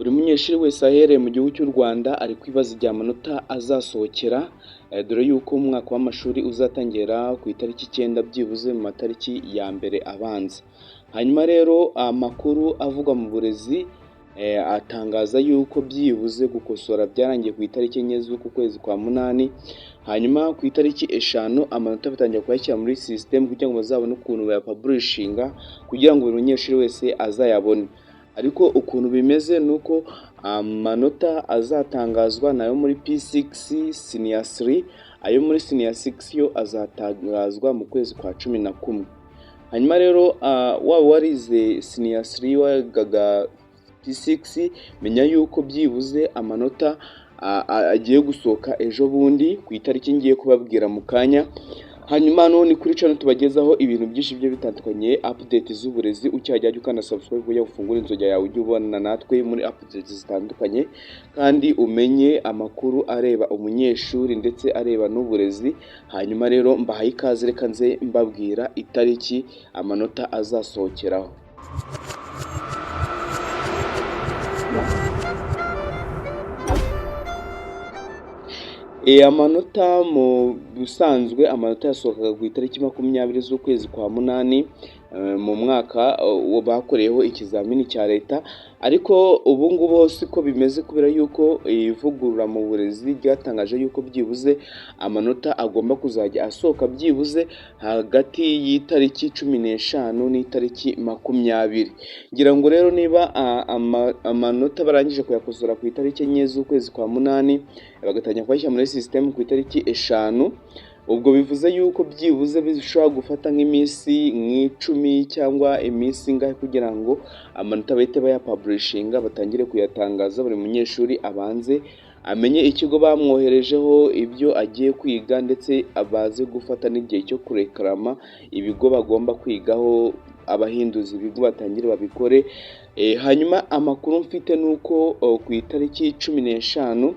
Buri munyeshuri wese ahereye mu gihugu cy'u Rwanda ari kwibaza igihe amanota azasohokera, dore yuko umwaka w'amashuri uzatangira ku itariki 9 byibuze mu matariki ya mbere abanza. Hanyuma rero amakuru avugwa mu burezi atangaza yuko byibuze gukosora byarangiye ku itariki 4 z'uku kwezi kwa munani, hanyuma ku itariki 5 amanota batangiye kuyashyira muri system kugira ngo bazabone ukuntu bayapublishinga kugira ngo buri munyeshuri wese azayabone. Ariko ukuntu bimeze nuko amanota azatangazwa nayo muri P6 Senior 3, ayo muri Senior 6 yo azatangazwa mu kwezi kwa 11. Hanyuma rero waba warize Senior 3 wagaga P6, menya yuko byibuze amanota agiye gusohoka ejo bundi ku itariki ngiye kubabwira mu kanya. Hanyuma none kuri channel tubagezaho ibintu byinshi byo bitandukanye, update z'uburezi, ucyajya ukanda subscribe kugira ufungure inzogera yawe ujye ubona natwe muri updates zitandukanye, kandi umenye amakuru areba umunyeshuri ndetse areba n'uburezi. Hanyuma rero mbahaye ikaze, reka nze mbabwira itariki amanota azasohokeraho. Amanota mu busanzwe amanota yasohokaga ku itariki 20 z'ukwezi kwa munani mu mwaka bakoreyeho ikizamini cya leta, ariko ubu ngubu hose ko bimeze kubera yuko ivugurura mu burezi ryatangaje yuko byibuze amanota agomba kuzajya asohoka byibuze hagati y'itariki 15 n'itariki 20. Ngira ngo rero niba amanota barangije kuyakosora ku itariki 4 z'ukwezi kwa munani bagatangira kuyashyira muri system ku itariki 5, ubwo bivuze yuko byibuze bishobora gufata nk'iminsi 10 cyangwa iminsi ingahe kugira ngo amanota bahite bayapublishinga batangire kuyatangaza, buri munyeshuri abanze amenye ikigo bamwoherejeho, ibyo agiye kwiga, ndetse abaze gufata n'igihe cyo kurekarama ibigo bagomba kwigaho, abahinduza ibigo batangire babikore. Hanyuma amakuru mfite nuko ku itariki 15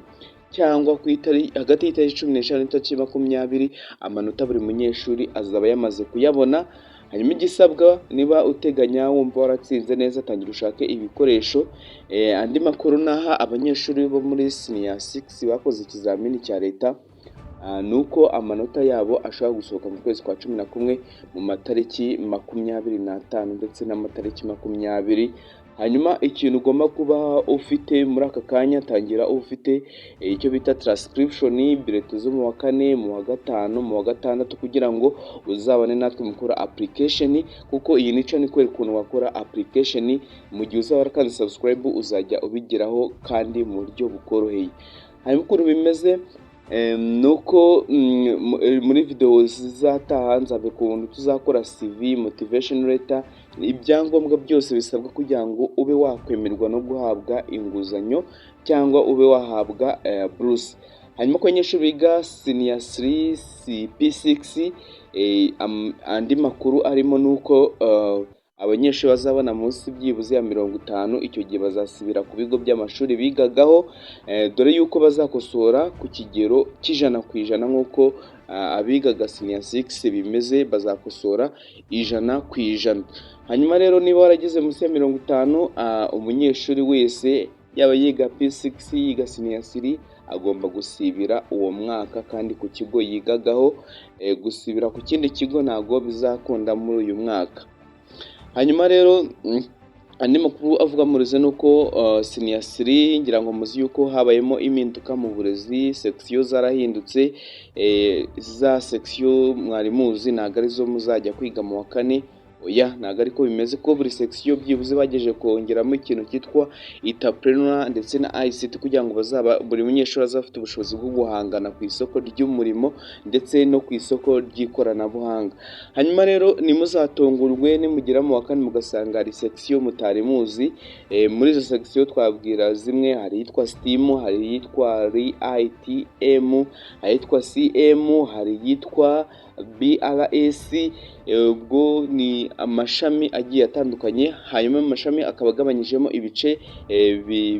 cyangwa hagati y'itariki 15 n'itariki 20 amanota buri munyeshuri azaba yamaze kuyabona. Hanyuma igisabwa, niba uteganya wumva waratsinze neza, tangira ushake ibikoresho. Andi makuru naha abanyeshuri bo muri Senior 6 bakoze ikizamini cya leta nuko amanota yabo ashobora gusohoka mu kwezi kwa 11 mu matariki 25 ndetse n'amatariki 20. Hanyuma ikintu ugomba kuba ufite muri aka kanya, tangira ufite icyo bita transcription, billet zo mu wa 4, mu wa 5, mu wa 6 kugira ngo uzabone natwe mukora application, kuko iyi nico ni kwera ukuntu wakora application. Mu gihe uzaba warakanze subscribe uzajya ubigiraho kandi mu buryo bukoroheye. Hanyuma ukuntu bimeze nuko muri video zizataha nzabe kuntu tuzakora CV, motivation letter, ibyangombwa byose bisabwa kugira ngo ube wakwemerwa no guhabwa inguzanyo cyangwa ube wahabwa Bruce. Hanyuma ku banyeshuri biga Senior 3 P6 andi makuru arimo nuko abanyeshuri bazabona munsi byibuze ya 50, icyo gihe bazasubira ku bigo by'amashuri bigagaho, dore yuko bazakosora ku kigero cy'100% nk'uko abigaga Senior 6 bimeze, bazakosora 100%. Hanyuma rero niba warageze munsi ya 50, umunyeshuri wese yaba yiga P6 yiga Senior 3 agomba gusibira uwo mwaka, kandi ku kigo yigagaho. Gusibira ku kindi kigo ntago bizakunda muri uyu mwaka. Hanyuma rero andi makuru avuga mu burezi nuko Senior 3 ngira ngo muzi yuko habayemo impinduka mu burezi, section zarahindutse. Za section mwari muzi ntago arizo muzajya kwiga mu wa 4, oya ntago ariko bimeze, ko buri section byibuze bageje kongeramo ikintu cyitwa entrepreneur ndetse na ICT kugira ngo buri munyeshuri azafite ubushobozi bwo guhangana ku isoko ry'umurimo ndetse no ku isoko ry'ikoranabuhanga. Hanyuma rero nimuzatungurwe nimugira mu wa 4 mugasanga ari section mutari muzi. Muri izo section twabwira zimwe, hari yitwa STEAM, hari yitwa ITM, hari yitwa CM, hari yitwa BRS. Ubwo ni amashami agiye atandukanye. Hanyuma amashami akaba agabanyijemo ibice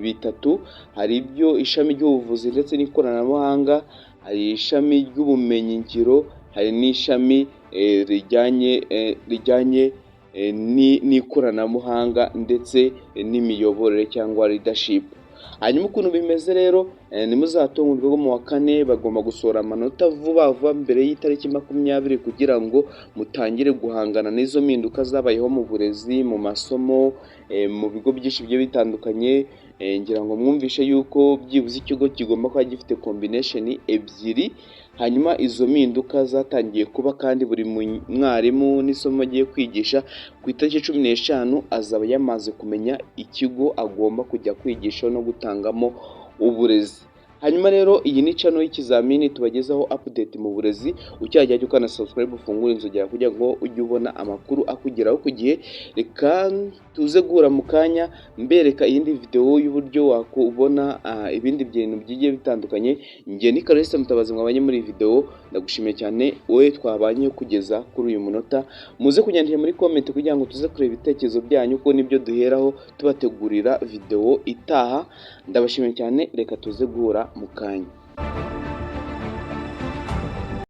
bitatu. Hari ibyo ishami ry'ubuvuzi ndetse n'ikoranabuhanga, hari ishami ry'ubumenyi ngiro, hari n'ishami rijyanye n'ikoranabuhanga ndetse n'imiyoborere cyangwa leadership. Hanyuma ukuntu bimeze rero, nimuzatungurwe bwo mu wa kane bagomba gusohora amanota vuba vuba mbere y'itariki 20 kugira ngo mutangire guhangana n'izo mpinduka zabayeho mu burezi, mu masomo, mu bigo byinshi bigiye bitandukanye. Ngira ngo mwumvishe yuko byibuze ikigo kigomba kuba gifite combination ebyiri. Hanyuma izo mpinduka zatangiye kuba kandi buri mwarimu n'isomo agiye kwigisha ku itariki 15 azaba yamaze kumenya ikigo agomba kujya kwigisha no gutangamo uburezi. Hanyuma rero iyi ni channel y'ikizamini tubagezaho update mu burezi. Ucyajya ukana subscribe ufungura inzogera kugira ngo ujye ubona amakuru akugeraho ku gihe. Reka tuze guhura mu kanya mbereka iyindi video y'uburyo wakubona ibindi bintu bigiye bitandukanye. Ngiye ni Kalisa Mutabazi mwabanye muri video. Ndagushimiye cyane wowe twabanye kugeza kuri uyu munota. Muze kunyandikira muri comment kugira ngo tuze kureba ibitekerezo byanyu ko nibyo duheraho tubategurira video itaha. Ndabashimiye cyane, reka tuze guhura mu kanya.